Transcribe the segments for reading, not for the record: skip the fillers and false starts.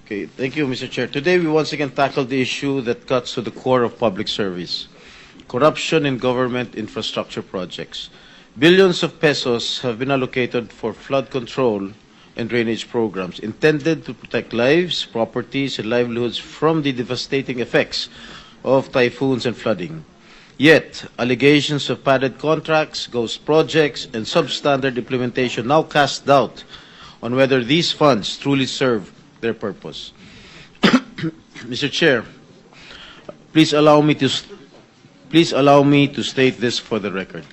Okay, thank you, Mr. Chair. Today, we once again tackle the issue that cuts to the core of public service: corruption in government infrastructure projects. Billions of pesos have been allocated for flood control and drainage programs intended to protect lives, properties, and livelihoods from the devastating effects of typhoons and flooding. Yet, allegations of padded contracts, ghost projects, and substandard implementation now cast doubt on whether these funds truly serve their purpose. Mr. Chair, please allow me to state this for the record.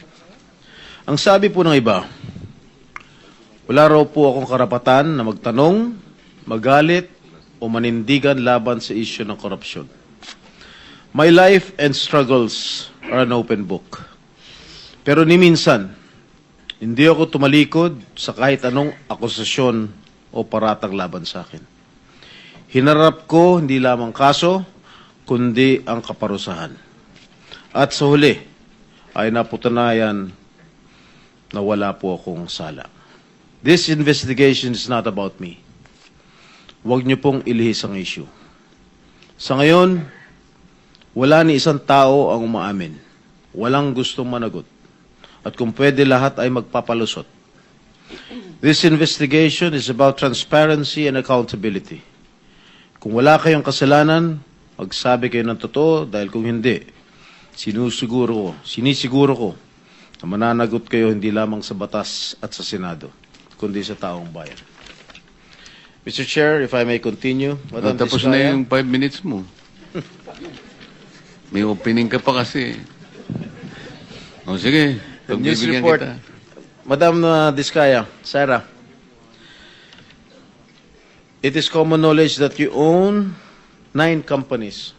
Ang sabi po ng iba, wala raw po akong karapatan na magtanong, magalit, o manindigan laban sa isyu ng korupsyon. My life and struggles are an open book. Pero ni minsan, hindi ako tumalikod sa kahit anong akusasyon o paratang laban sa akin. Hinarap ko hindi lamang kaso, kundi ang kaparusahan. At sa huli, ay napatunayan na wala po akong sala. This investigation is not about me. Huwag niyo pong ilihis ang issue. Sa ngayon, wala ni isang tao ang umaamin. Walang gustong managot. At kung pwede, lahat ay magpapalusot. This investigation is about transparency and accountability. Kung wala kayong kasalanan, magsabi kayo ng totoo, dahil kung hindi, sinisiguro ko na mananagot kayo hindi lamang sa batas at sa Senado, kundi sa taong bayan. Mr. Chair, if I may continue. Madam Tapos Diskaya. na yung 5 minutes mo. May opening ka pa kasi. O sige, The news pagbibigyan report. kita. Madam Diskaya, Sarah, it is common knowledge that you own 9 companies,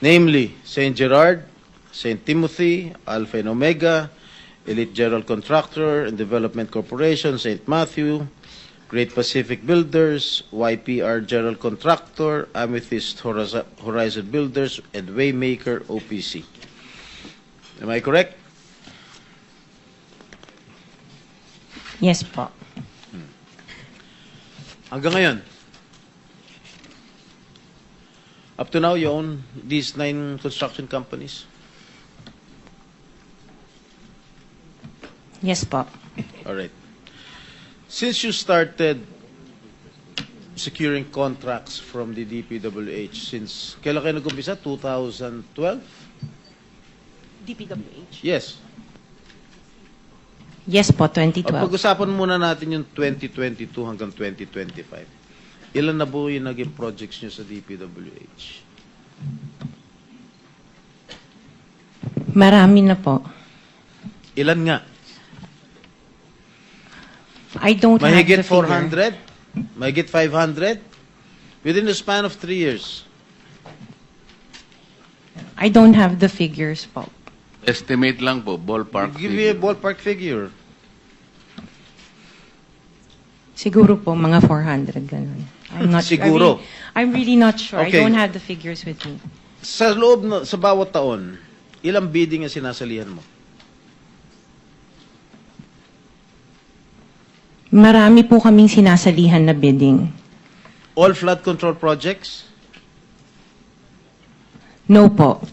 namely St. Gerard, St. Timothy, Alpha and Omega, Elite General Contractor and Development Corporation, St. Matthew, Great Pacific Builders, YPR General Contractor, Amethyst Horizon Builders, and Waymaker OPC. Am I correct? Yes po. Hanggang ngayon, up to now, you own these 9 construction companies? Yes po. All right. Since you started securing contracts from the DPWH, since kailan kayo nag-umpisa? 2012? DPWH? Yes. Yes po, O, 2012. pag-usapan muna natin yung 2022 hanggang 2025. Ilan na po yung naging projects nyo sa DPWH? Marami na po. Ilan nga? I don't have the Mahigit figure. 400? Mahigit 500? Within the span of 3 years. I don't have the figures po. Estimate lang po, ballpark. Give me a figure. ballpark figure. Siguro po, mga 400, ganun. I'm not Siguro. I'm really not sure. Okay. I don't have the figures with me. Sa loob, sa bawat taon, ilang bidding ang sinasalihan mo? Marami po kaming sinasalihan na bidding. All flood control projects? No po.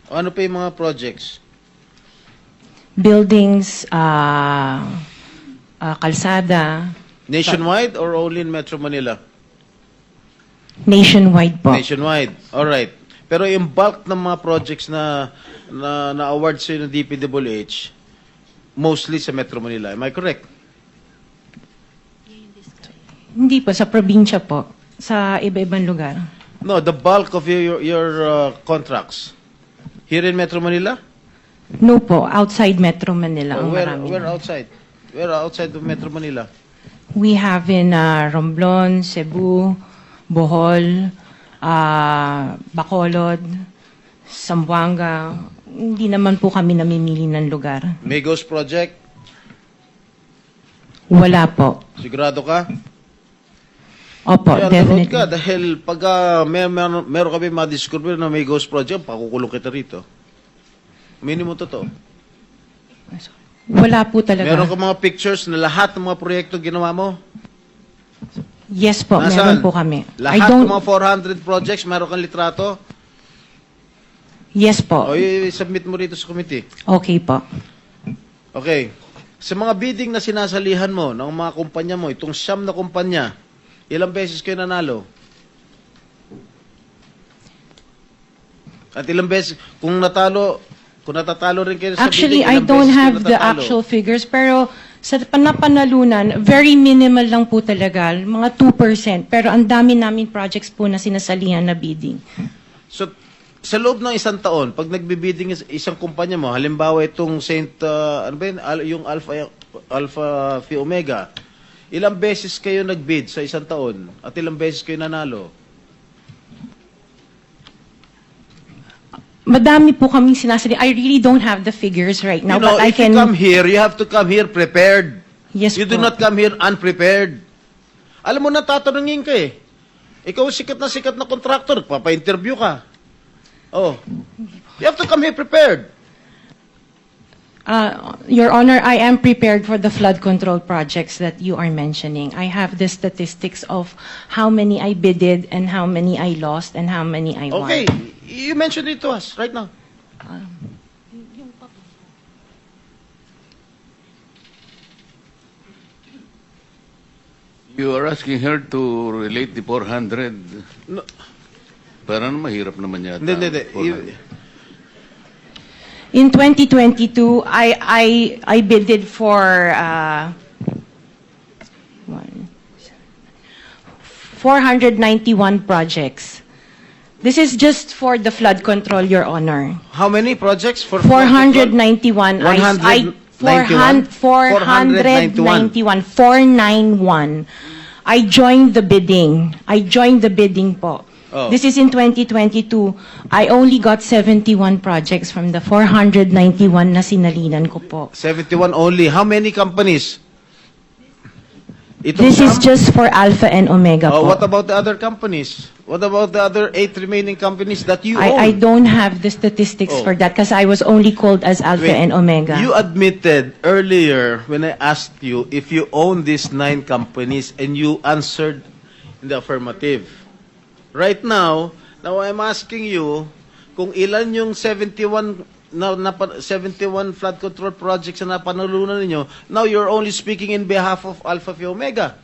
O ano pa yung mga projects? Buildings, kalsada, Nationwide or only in Metro Manila? nationwide po. Nationwide. All right. Pero yung bulk ng mga projects na award sa ng DPWH, mostly sa Metro Manila. Am I correct? Hindi po, sa probinsya po. Sa iba-ibang lugar. No, the bulk of your contracts here in Metro Manila? No po, outside Metro Manila ang marami. Where outside? Where outside of Metro Manila? We have in Romblon, Cebu, Bohol, Bacolod, Zamboanga. Hindi naman po kami namimili ng lugar. Migos Project? Wala po. Sigurado ka? Opo, Kaya nanood definitely. ka dahil pag meron kami ma-discover na may ghost project, pakukulong kita rito. Minimum totoo. Wala po talaga. Meron ka mga pictures na lahat ng mga proyekto ginawa mo? Yes po, Nasaan? meron po kami. Lahat ng mga 400 projects, meron kang litrato? Yes po. O, i-submit mo rito sa committee. Okay po. Okay. Sa mga bidding na sinasalihan mo ng mga kumpanya mo, itong siyam na kumpanya, ilang beses kayo nanalo? At ilang beses, kung natatalo rin kayo sa Actually, bidding, I ilang don't beses kayo have the natatalo? actual figures, pero sa napanalunan, very minimal lang po talaga, mga 2%. Pero ang dami namin projects po na sinasalihan na bidding. So, sa loob ng isang taon, pag nagbibidding isang kumpanya mo, halimbawa itong ano ba yun, yung Alpha Phi Omega, ilang beses kayo nagbid sa isang taon at ilang beses kayo nanalo? Madami po kaming sinasali. I really don't have the figures right now, You know, but I if you can... come here, you have to come here prepared. Yes You po. do not come here unprepared. Alam mo na, tatanungin ka eh. Ikaw sikat na contractor, papa-interview ka. Oh. You have to come here prepared. Your Honor, I am prepared for the flood control projects that you are mentioning. I have the statistics of how many I bidded and how many I lost and how many I won. Okay. You mentioned it to us right now. You are asking her to relate the 400. No. Parang mahirap naman yata. Hindi. 400. In 2022, I bidded for 491 projects. This is just for the flood control, Your Honor. How many projects for 491. 491. 491. I joined the bidding. Po. Oh. This is in 2022. I only got 71 projects from the 491 na sinalinan ko po. 71 only. How many companies? Itong This is sum? just for Alpha and Omega Oh, po. what about the other companies? What about the other 8 remaining companies that you I own? don't have the statistics Oh. for that because I was only called as Alpha Wait, and Omega. You admitted earlier when I asked you if you own these 9 companies and you answered in the affirmative. Right now I'm asking you kung ilan yung 71 71 flood control projects na napanalunan ninyo. Now you're only speaking in behalf of Alpha Phi Omega.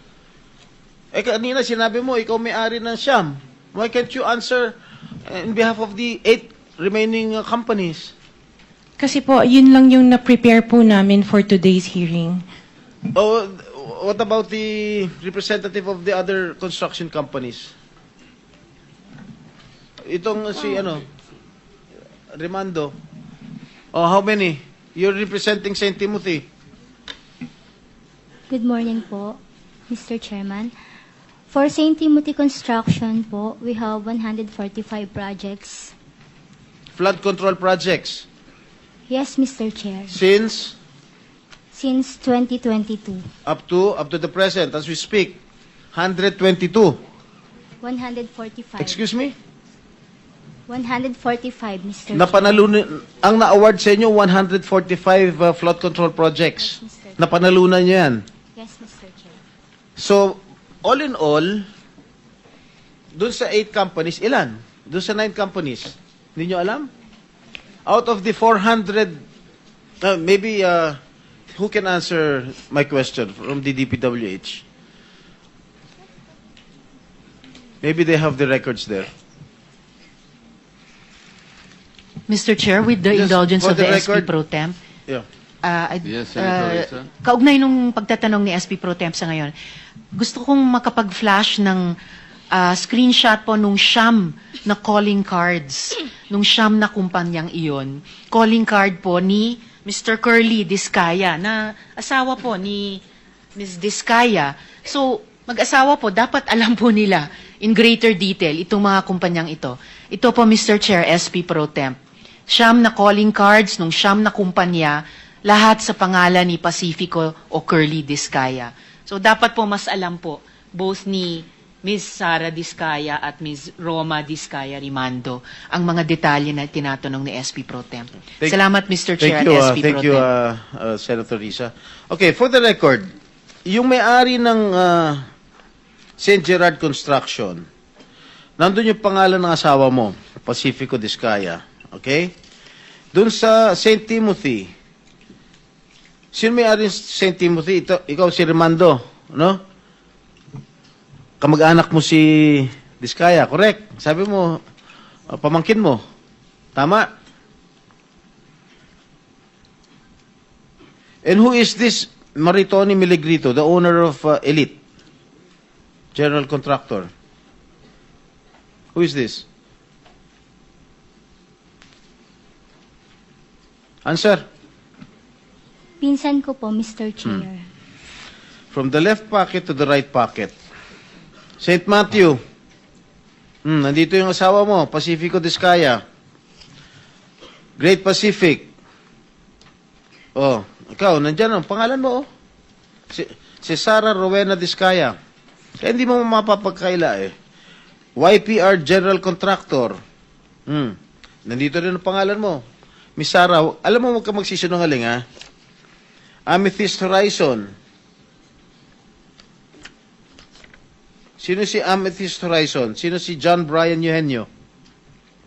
Eh kanina sinabi mo ikaw may-ari ng Siam. Why can't you answer in behalf of the 8 remaining companies? Kasi po, yun lang yung na-prepare po namin for today's hearing. Oh, what about the representative of the other construction companies? Itong si Rimando. Oh, how many? You're representing St. Timothy. Good morning po, Mr. Chairman. For St. Timothy Construction po, we have 145 projects. Flood control projects. Yes, Mr. Chair. Since Since 2022, up to the present as we speak, 122. 145. Excuse me? 145, Mr. Chair. Napanalunan ang na-award sa inyo 145 flood control projects. Yes, Mr. Chair. Napanalunan niyo 'yan. Yes, Mr. Chair. So, all in all, dun sa 8 companies, ilan? Dun sa 9 companies, hindi nyo alam? Out of the 400, maybe, who can answer my question from the DPWH? Maybe they have the records there. Mr. Chair, with the Just indulgence for of the the SP record- Pro Temp, Yeah. Yes, Senator Risa. kaugnay nung pagtatanong ni SP Pro Temp sa ngayon, gusto kong makapag-flash ng screenshot po nung siyam na calling cards, nung siyam na kumpanyang iyon. Calling card po ni Mr. Curly Discaya, na asawa po ni Ms. Discaya. So, mag-asawa po, dapat alam po nila in greater detail itong mga kumpanyang ito. Ito po, Mr. Chair, SP Pro Temp. Siyam na calling cards nung siyam na kumpanya, lahat sa pangalan ni Pacifico o Curly Discaya. So dapat po mas alam po, both ni Ms. Sara Discaya at Ms. Roma Discaya Rimando, ang mga detalye na tinatanong ni SP Pro Temp. Salamat, Mr. Chair, Thank you, at SP thank Pro you, Temp. Senator Risa. Okay, for the record, yung may-ari ng St. Gerard Construction. Nandun yung pangalan ng asawa mo, Pacifico Discaya. Okay? Doon sa St. Timothy, sino may-ari ng St. Timothy? Ikaw si Remando, no? Kamag-anak mo si Discaya, correct? Sabi mo, pamangkin mo. Tama? And who is this Maritoni Miligrito, the owner of Elite? General contractor. Who is this? Answer. Pinsan ko po, Mr. Chair. From the left pocket to the right pocket. St. Matthew. Nandito yung asawa mo, Pacifico Discaya. Great Pacific. Oh, ikaw, nandyan ang pangalan mo, oh. Si Sarah Rowena Discaya. Kaya hindi mo mapapagkaila, eh. YPR General Contractor. Nandito rin ang pangalan mo. Miss Sarah, alam mo, huwag ka magsisinungaling, ha? Amethyst Horizon. Sino si Amethyst Horizon? Sino si John Brian Eugenio?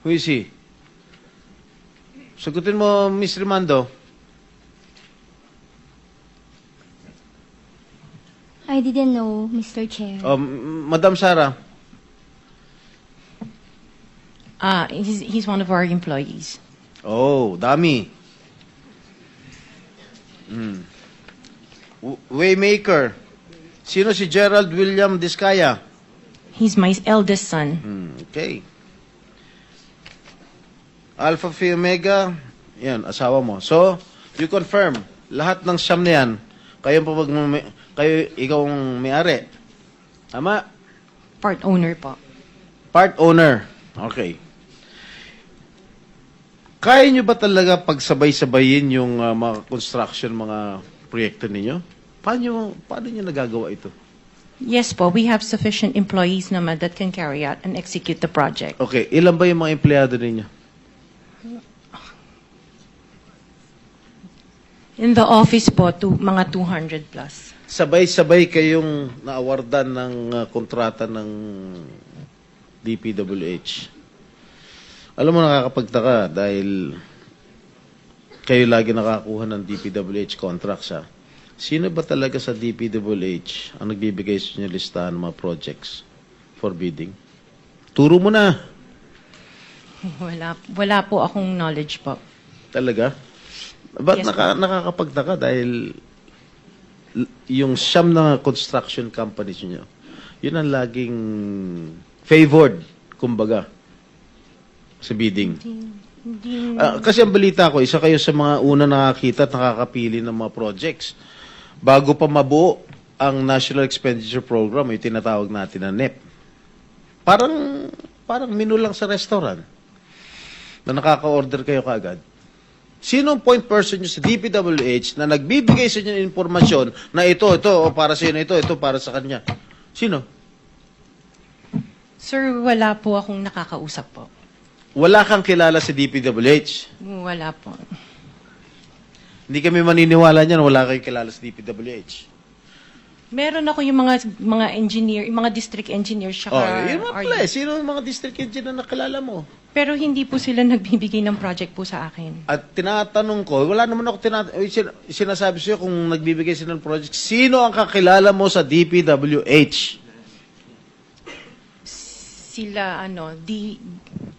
Who is he? Sagutin mo, Miss Rimando. I didn't know, Mr. Chair. Madam Sarah. He's one of our employees. Oh, dami. Waymaker. Sino si Gerald William Discaya? He's my eldest son. Okay. Alpha Phi Omega, yan, asawa mo. So, you confirm, lahat ng siyam na yan, ikaw ang may-ari. Tama? Part owner po. Part owner. Okay. Kaya nyo ba talaga pagsabay-sabayin yung mga construction, mga proyekto ninyo? Paano nyo nagagawa ito? Yes po, we have sufficient employees naman that can carry out and execute the project. Okay, ilan ba yung mga empleyado ninyo? In the office po, mga 200 plus. Sabay-sabay kayong naawardan ng kontrata ng DPWH. Alam mo, nakakapagtaka dahil kayo lagi nakakuha ng DPWH contracts, ha? Sino ba talaga sa DPWH ang nagbibigay sa inyo listahan ng mga projects for bidding? Turo mo na. Wala po akong knowledge po. Talaga? Ba't Yes, nakakapagtaka dahil yung siyam na construction companies nyo, yun ang laging favored, kumbaga, sa bidding. Kasi ang balita ko, isa kayo sa mga una nakakita at nakakapili ng mga projects. Bago pa mabuo ang National Expenditure Program, yung tinatawag natin na NEP. Parang menu lang sa restaurant na nakaka-order kayo kaagad. Sino ang point person nyo sa DPWH na nagbibigay sa inyo ng informasyon na ito, para sa inyo, ito para sa kanya? Sino? Sir, wala po akong nakakausap po. Wala kang kilala sa DPWH. Wala po. Hindi kami maniniwala niyan, wala kayong kilala sa DPWH. Meron ako yung mga engineer, yung mga district engineers, saka Yun mga pala, sino yung mga district engineer na nakilala mo? pero hindi po sila nagbibigay ng project po sa akin. At tinatanong ko, wala naman ako sinasabi sa'yo kung nagbibigay sila ng project, sino ang kakilala mo sa DPWH? Sila,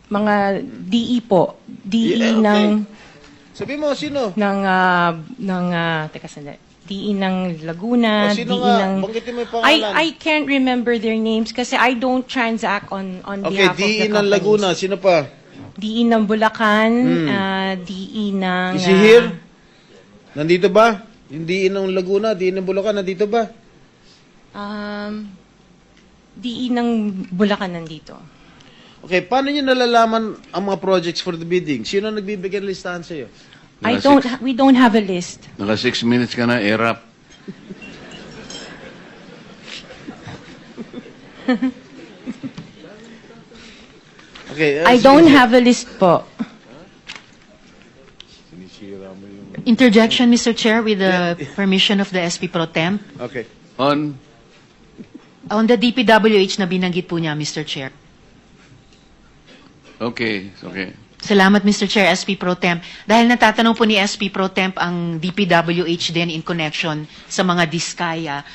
mga DE po. DE Yeah, okay. ng, Sabi mo, sino? teka sandali. DE ng Laguna, O, sino DE nga? ng... Banggitin mo yung pangalan. I can't remember their names kasi I don't transact on Okay, behalf of the DE ng companies. Laguna, sino pa? DE ng Bulacan, DE ng... Is he here? Nandito ba? Yung DE ng Laguna, DE ng Bulacan, nandito ba? DE ng Bulacan nandito. Okay, paano nyo nalalaman ang mga projects for the bidding? Sino ang nagbibigay ng listahan sa'yo? We don't have a list. Naka 6 minutes ka na, erap. Okay, I don't have a list po. Interjection, Mr. Chair, with the permission of the SP Pro Temp. Okay. On On the DPWH na binanggit po niya, Mr. Chair. Okay, okay. Salamat, Mr. Chair, SP Pro Temp. Dahil natatanong po ni SP Pro Temp ang DPWH din in connection sa mga diskaya,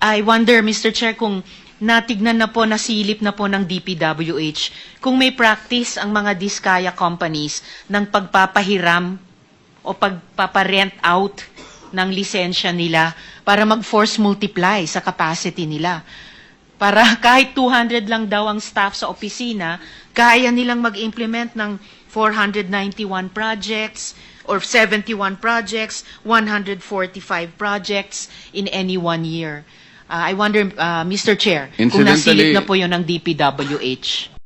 I wonder, Mr. Chair, kung natignan na po, nasilip na po ng DPWH, kung may practice ang mga diskaya companies ng pagpapahiram o pagpaparent out ng lisensya nila para mag-force multiply sa capacity nila. Para kahit 200 lang daw ang staff sa opisina, kaya nilang mag-implement ng 491 projects or 71 projects, 145 projects in any 1 year. I wonder, Mr. Chair, kung nasilip Incidentally- na po yun ng DPWH.